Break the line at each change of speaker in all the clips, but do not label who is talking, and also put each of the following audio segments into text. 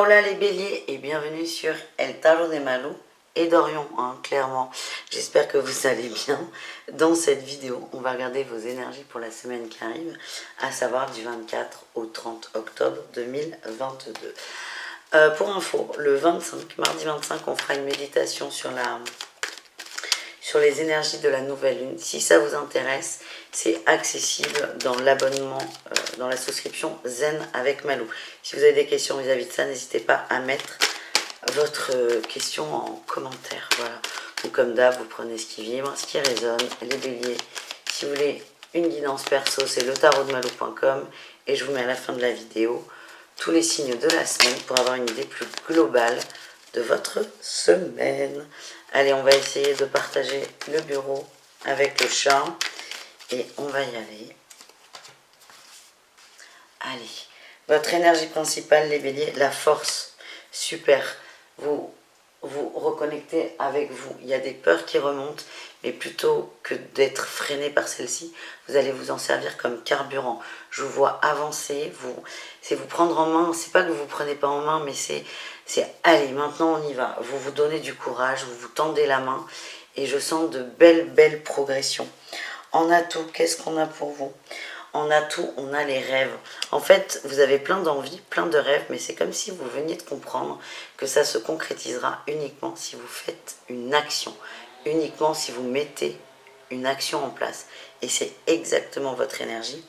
Hola les béliers et bienvenue sur El Tarot de Malou et d'Orion, clairement. J'espère que vous allez bien. Dans cette vidéo, on va regarder vos énergies pour la semaine qui arrive, à savoir du 24 au 30 octobre 2022. Pour info, le 25, mardi 25, on fera une méditation sur les énergies de la nouvelle lune. Si ça vous intéresse, c'est accessible dans l'abonnement, dans la souscription Zen avec Malou. Si vous avez des questions vis-à-vis de ça, n'hésitez pas à mettre votre question en commentaire. Voilà. Donc comme d'hab, vous prenez ce qui vibre, ce qui résonne. Les béliers, si vous voulez une guidance perso, c'est letarotdemalou.com et je vous mets à la fin de la vidéo tous les signes de la semaine pour avoir une idée plus globale de votre semaine. Allez, on va essayer de partager le bureau avec le chat et on va y aller. Allez, votre énergie principale, les béliers, la force, super. Vous reconnectez avec vous. Il y a des peurs qui remontent, mais plutôt que d'être freiné par celle-ci, vous allez vous en servir comme carburant. Je vous vois avancer, c'est vous prendre en main. C'est pas que vous vous prenez pas en main, mais c'est allez, maintenant on y va. Vous vous donnez du courage, vous vous tendez la main, et je sens de belles progressions. En atout, qu'est-ce qu'on a pour vous ? En atout, on a les rêves. En fait, vous avez plein d'envies, plein de rêves, mais c'est comme si vous veniez de comprendre que ça se concrétisera uniquement si vous faites une action, uniquement si vous mettez une action en place. Et c'est exactement votre énergie,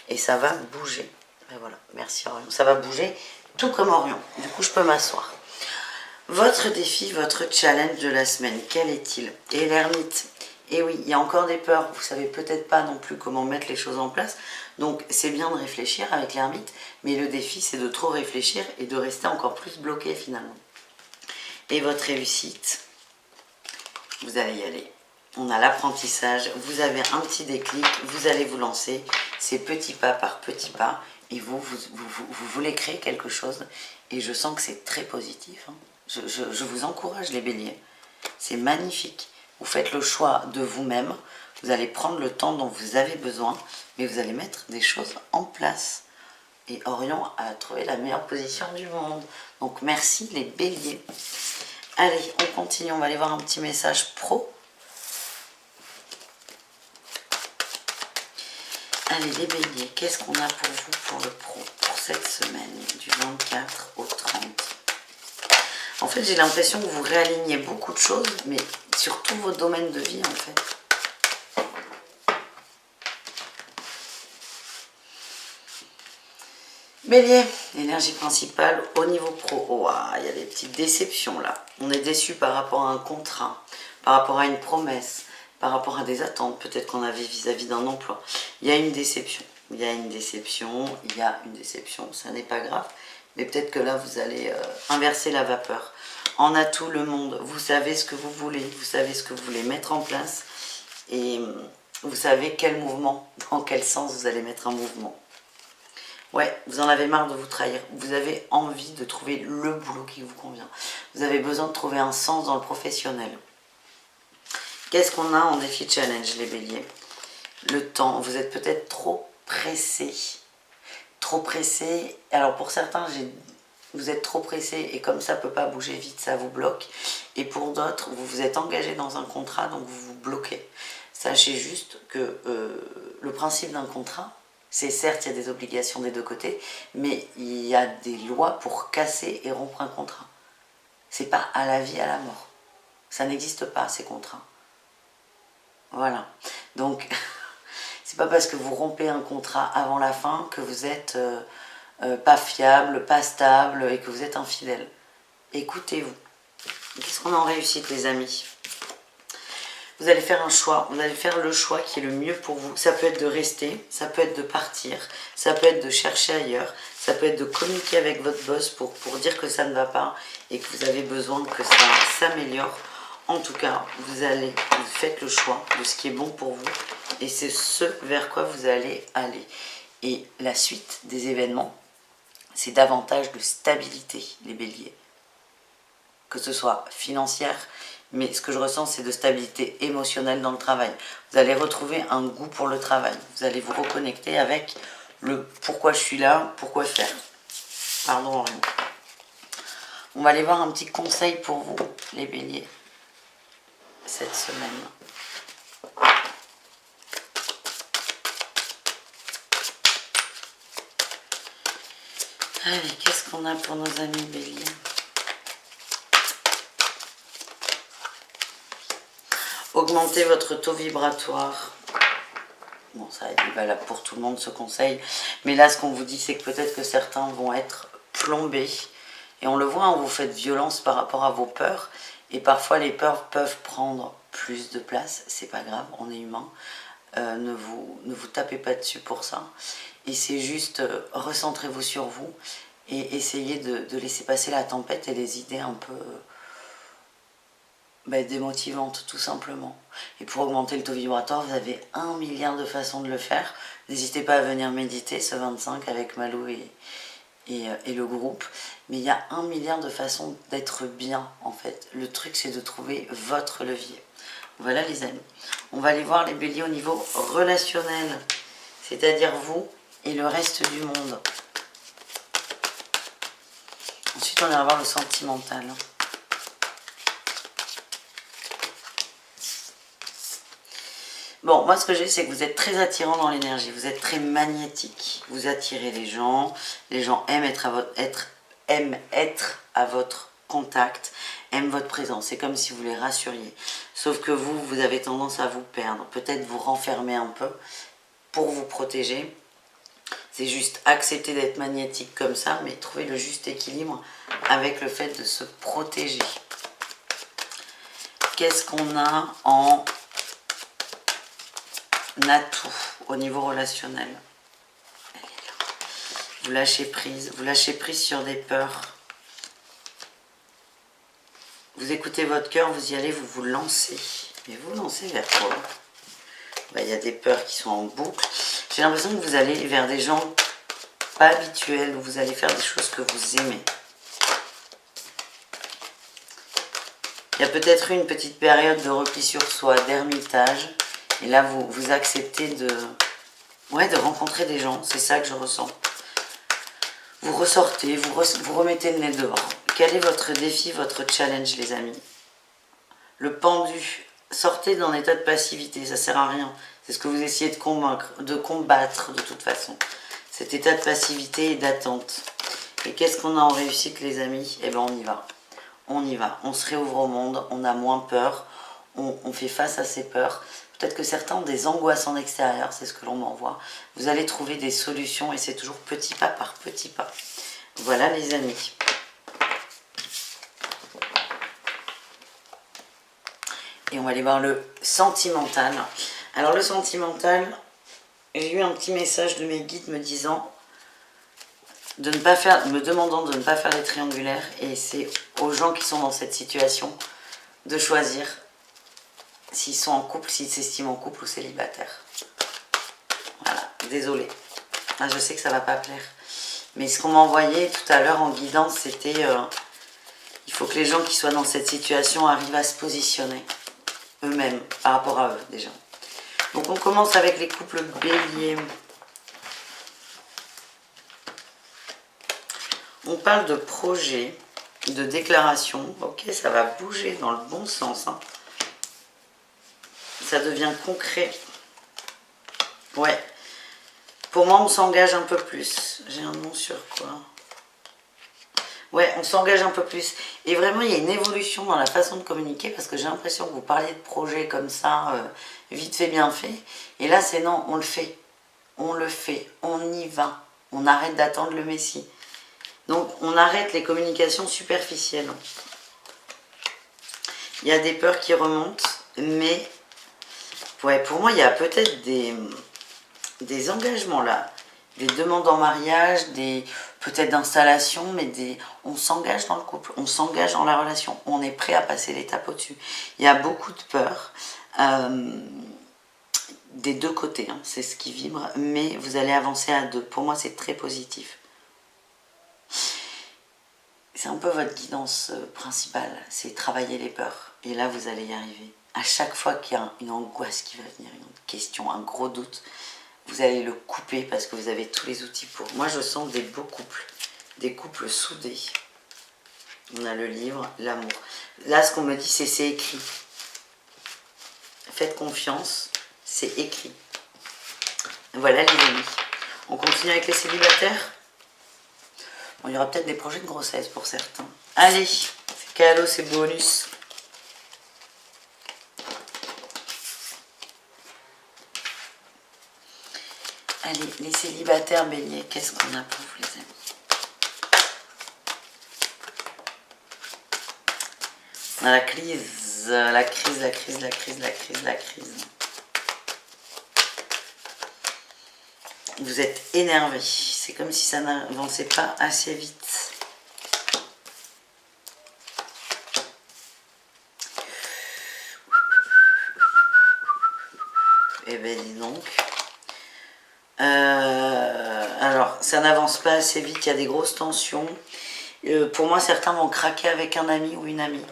et ça va bouger. Et voilà, merci Orion. Ça va bouger, tout comme Orion. Du coup, je peux m'asseoir. Votre défi, votre challenge de la semaine, quel est-il ? Et l'ermite. Et oui, il y a encore des peurs, vous ne savez peut-être pas non plus comment mettre les choses en place, donc c'est bien de réfléchir avec l'ermite, mais le défi c'est de trop réfléchir et de rester encore plus bloqué finalement. Et votre réussite, vous allez y aller. On a l'apprentissage, vous avez un petit déclic, vous allez vous lancer, c'est petit pas par petit pas, et vous voulez créer quelque chose, et je sens que c'est très positif. Je vous encourage les béliers, c'est magnifique. Vous faites le choix de vous-même, vous allez prendre le temps dont vous avez besoin, mais vous allez mettre des choses en place. Et Orion a trouvé la meilleure position du monde. Donc merci les béliers. Allez, on continue, on va aller voir un petit message pro. Allez les béliers, qu'est-ce qu'on a pour vous pour le pro, pour cette semaine, du 24 au 30 ? En fait, j'ai l'impression que vous réalignez beaucoup de choses, mais sur tous vos domaines de vie, en fait. Bélier, énergie principale au niveau pro. Oh, il y a des petites déceptions là. On est déçu par rapport à un contrat, par rapport à une promesse, par rapport à des attentes, peut-être qu'on avait vis-à-vis d'un emploi. Il y a une déception. Il y a une déception, ça n'est pas grave. Mais peut-être que là, vous allez inverser la vapeur. En atout, le monde, vous savez ce que vous voulez, vous savez ce que vous voulez mettre en place et vous savez quel mouvement, dans quel sens vous allez mettre un mouvement. Ouais, vous en avez marre de vous trahir, vous avez envie de trouver le boulot qui vous convient. Vous avez besoin de trouver un sens dans le professionnel. Qu'est-ce qu'on a en défi challenge, les béliers ? Le temps, vous êtes peut-être trop pressé. Trop pressé, alors pour certains, vous êtes trop pressé et comme ça ne peut pas bouger vite, ça vous bloque. Et pour d'autres, vous vous êtes engagé dans un contrat, donc vous vous bloquez. Sachez juste que le principe d'un contrat, c'est certes, il y a des obligations des deux côtés, mais il y a des lois pour casser et rompre un contrat. C'est pas à la vie, à la mort. Ça n'existe pas, ces contrats. Voilà. Donc, c'est pas parce que vous rompez un contrat avant la fin que vous êtes pas fiable, pas stable et que vous êtes infidèle. Écoutez-vous. Qu'est-ce qu'on a en réussite, les amis ? Vous allez faire un choix. Vous allez faire le choix qui est le mieux pour vous. Ça peut être de rester, ça peut être de partir, ça peut être de chercher ailleurs, ça peut être de communiquer avec votre boss pour dire que ça ne va pas et que vous avez besoin que ça s'améliore. En tout cas, vous faites le choix de ce qui est bon pour vous et c'est ce vers quoi vous allez aller. Et la suite des événements, c'est davantage de stabilité, les béliers. Que ce soit financière, mais ce que je ressens, c'est de stabilité émotionnelle dans le travail. Vous allez retrouver un goût pour le travail. Vous allez vous reconnecter avec le pourquoi je suis là, pourquoi faire. Pardon, Henri. On va aller voir un petit conseil pour vous, les béliers, cette semaine. Allez, qu'est-ce qu'on a pour nos amis béliers? Augmentez votre taux vibratoire. Bon, ça va être valable pour tout le monde ce conseil. Mais là, ce qu'on vous dit, c'est que peut-être que certains vont être plombés. Et on le voit, hein, vous faites violence par rapport à vos peurs. Et parfois, les peurs peuvent prendre plus de place. C'est pas grave, on est humain. Ne vous tapez pas dessus pour ça. Et c'est juste, recentrez-vous sur vous. Et essayez de laisser passer la tempête et les idées un peu démotivantes, tout simplement. Et pour augmenter le taux vibratoire, vous avez 1 milliard de façons de le faire. N'hésitez pas à venir méditer ce 25 avec Malou et le groupe. Mais il y a 1 milliard de façons d'être bien, en fait. Le truc, c'est de trouver votre levier. Voilà, les amis. On va aller voir les béliers au niveau relationnel. C'est-à-dire vous et le reste du monde. Ensuite, on va voir le sentimental. Bon, moi, ce que j'ai, c'est que vous êtes très attirant dans l'énergie. Vous êtes très magnétique. Vous attirez les gens. Les gens aiment être à votre contact, aiment votre présence. C'est comme si vous les rassuriez. Sauf que vous avez tendance à vous perdre. Peut-être vous renfermer un peu pour vous protéger. C'est juste accepter d'être magnétique comme ça, mais trouver le juste équilibre avec le fait de se protéger. Qu'est-ce qu'on a en atout au niveau relationnel? Elle est là. Vous lâchez prise sur des peurs. Vous écoutez votre cœur, vous y allez, vous vous lancez. Mais vous lancez vers quoi? Il y a des peurs qui sont en boucle. J'ai l'impression que vous allez vers des gens pas habituels, où vous allez faire des choses que vous aimez. Il y a peut-être une petite période de repli sur soi, d'ermitage. Et là, vous acceptez de rencontrer des gens. C'est ça que je ressens. Vous ressortez, vous remettez le nez dehors. Quel est votre défi, votre challenge, les amis? Le pendu. Sortez d'un état de passivité, ça sert à rien. C'est ce que vous essayez de combattre de toute façon. Cet état de passivité et d'attente. Et qu'est-ce qu'on a en réussite, les amis? Eh bien, on y va. On y va. On se réouvre au monde, on a moins peur, on fait face à ses peurs. Peut-être que certains ont des angoisses en extérieur, c'est ce que l'on m'envoie. Vous allez trouver des solutions et c'est toujours petit pas par petit pas. Voilà, les amis. Et on va aller voir le sentimental. Alors le sentimental, j'ai eu un petit message de mes guides me disant me demandant de ne pas faire les triangulaires. Et c'est aux gens qui sont dans cette situation de choisir s'ils sont en couple, s'ils s'estiment en couple ou célibataire. Voilà, désolée. Je sais que ça ne va pas plaire. Mais ce qu'on m'a envoyé tout à l'heure en guidance, c'était il faut que les gens qui soient dans cette situation arrivent à se positionner eux-mêmes, par rapport à eux déjà. Donc on commence avec les couples béliers. On parle de projet, de déclaration. Ok, ça va bouger dans le bon sens. Hein. Ça devient concret. Ouais. Pour moi, on s'engage un peu plus. J'ai un nom sur quoi? Ouais, on s'engage un peu plus. Et vraiment, il y a une évolution dans la façon de communiquer parce que j'ai l'impression que vous parliez de projet comme ça, vite fait, bien fait. Et là, c'est non, on le fait. On le fait. On y va. On arrête d'attendre le Messie. Donc, on arrête les communications superficielles. Il y a des peurs qui remontent, mais ouais, pour moi, il y a peut-être des engagements là. Des demandes en mariage, peut-être d'installation, mais on s'engage dans le couple, on s'engage dans la relation, on est prêt à passer l'étape au-dessus. Il y a beaucoup de peur des deux côtés, hein, c'est ce qui vibre, mais vous allez avancer à deux. Pour moi, c'est très positif. C'est un peu votre guidance principale, c'est travailler les peurs. Et là, vous allez y arriver. À chaque fois qu'il y a une angoisse qui va venir, une question, un gros doute, vous allez le couper parce que vous avez tous les outils pour. Moi, je sens des beaux couples, des couples soudés. On a le livre, l'amour. Là, ce qu'on me dit, c'est écrit. Faites confiance, c'est écrit. Voilà les amis. On continue avec les célibataires. Bon, il y aura peut-être des projets de grossesse pour certains. Allez, c'est cadeau, c'est bonus. Allez, les célibataires béliers, qu'est-ce qu'on a pour vous les amis? On a la crise, la crise, la crise, la crise, la crise, la crise. Vous êtes énervé. C'est comme si ça n'avançait pas assez vite. Eh bien, dis donc. Alors, ça n'avance pas assez vite. Il y a des grosses tensions. Pour moi, certains vont craquer avec un ami ou une amie.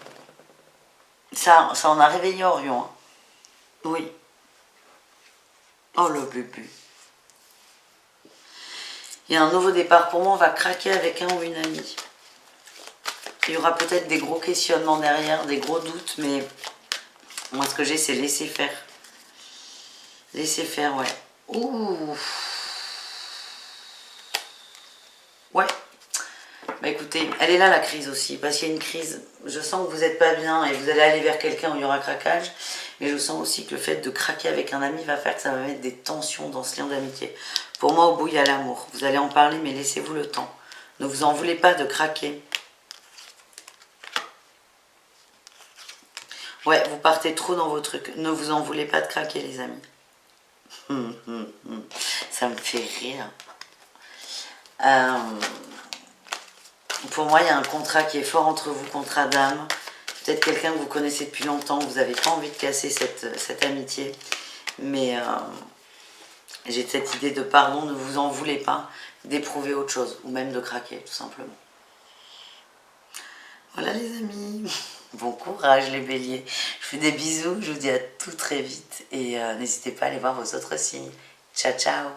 Ça en a réveillé Orion. Hein. Oui. Oh, le bubu. Il y a un nouveau départ. Pour moi, on va craquer avec un ou une amie. Il y aura peut-être des gros questionnements derrière, des gros doutes, mais moi, ce que j'ai, c'est laisser faire. Laisser faire, ouais. Ouh. Ouais. Bah écoutez, elle est là la crise aussi, parce qu'il y a une crise. Je sens que vous n'êtes pas bien et vous allez aller vers quelqu'un où il y aura craquage. Mais je sens aussi que le fait de craquer avec un ami va faire que ça va mettre des tensions dans ce lien d'amitié. Pour moi, au bout, il y a l'amour. Vous allez en parler, mais laissez-vous le temps. Ne vous en voulez pas de craquer. Ouais, vous partez trop dans vos trucs. Ne vous en voulez pas de craquer, les amis. Ça me fait rire. Pour moi, il y a un contrat qui est fort entre vous, contrat d'âme. Peut-être quelqu'un que vous connaissez depuis longtemps, vous n'avez pas envie de casser cette amitié. Mais j'ai cette idée de pardon, ne vous en voulez pas d'éprouver autre chose, ou même de craquer, tout simplement. Voilà les amis, bon courage les béliers. Je vous fais des bisous, je vous dis à tout très vite et n'hésitez pas à aller voir vos autres signes. Ciao ciao.